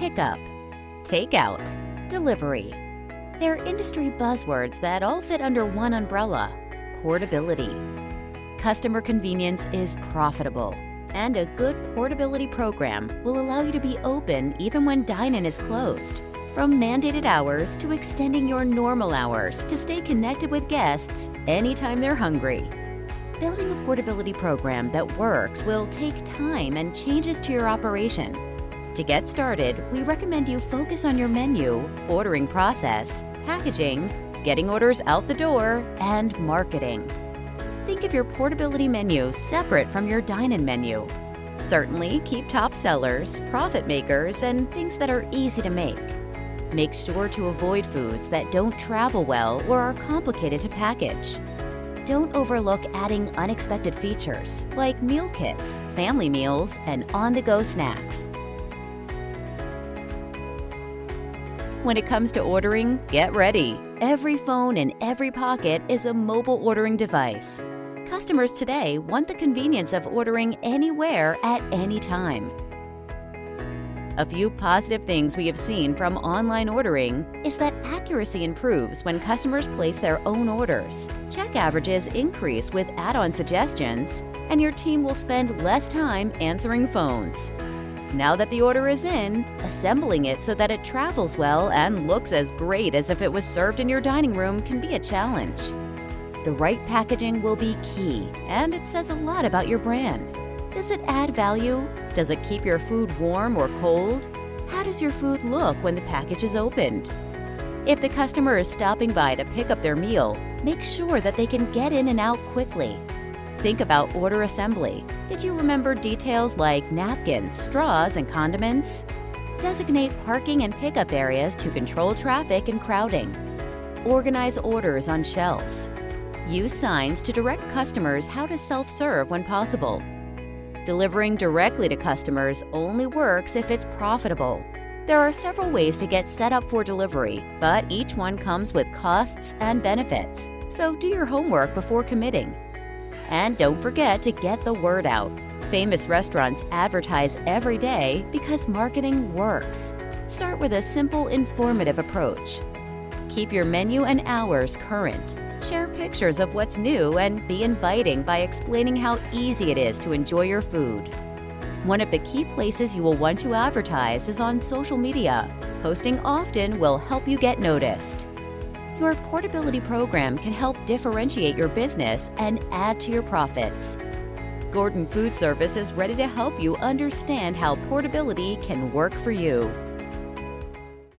pickup, takeout, delivery. They're industry buzzwords that all fit under one umbrella: portability. Customer convenience is profitable, and a good portability program will allow you to be open even when dine-in is closed. From mandated hours to extending your normal hours to stay connected with guests anytime they're hungry. Building a portability program that works will take time and changes to your operation. To get started, we recommend you focus on your menu, ordering process, packaging, getting orders out the door, and marketing. Think of your portability menu separate from your dine-in menu. Certainly, keep top sellers, profit makers, and things that are easy to make. Make sure to avoid foods that don't travel well or are complicated to package. Don't overlook adding unexpected features like meal kits, family meals, and on-the-go snacks. When it comes to ordering, get ready. Every phone in every pocket is a mobile ordering device. Customers today want the convenience of ordering anywhere at any time. A few positive things we have seen from online ordering is that accuracy improves when customers place their own orders. Check averages increase with add-on suggestions, and your team will spend less time answering phones. Now that the order is in, assembling it so that it travels well and looks as great as if it was served in your dining room can be a challenge. The right packaging will be key, and it says a lot about your brand. Does it add value? Does it keep your food warm or cold? How does your food look when the package is opened? If the customer is stopping by to pick up their meal, make sure that they can get in and out quickly. Think about order assembly. Did you remember details like napkins, straws, and condiments? Designate parking and pickup areas to control traffic and crowding. Organize orders on shelves. Use signs to direct customers how to self-serve when possible. Delivering directly to customers only works if it's profitable. There are several ways to get set up for delivery, but each one comes with costs and benefits, so do your homework before committing. And don't forget to get the word out. Famous restaurants advertise every day because marketing works. Start with a simple, informative approach. Keep your menu and hours current. Share pictures of what's new and be inviting by explaining how easy it is to enjoy your food. One of the key places you will want to advertise is on social media. Posting often will help you get noticed. Your portability program can help differentiate your business and add to your profits. Gordon Food Service is ready to help you understand how portability can work for you.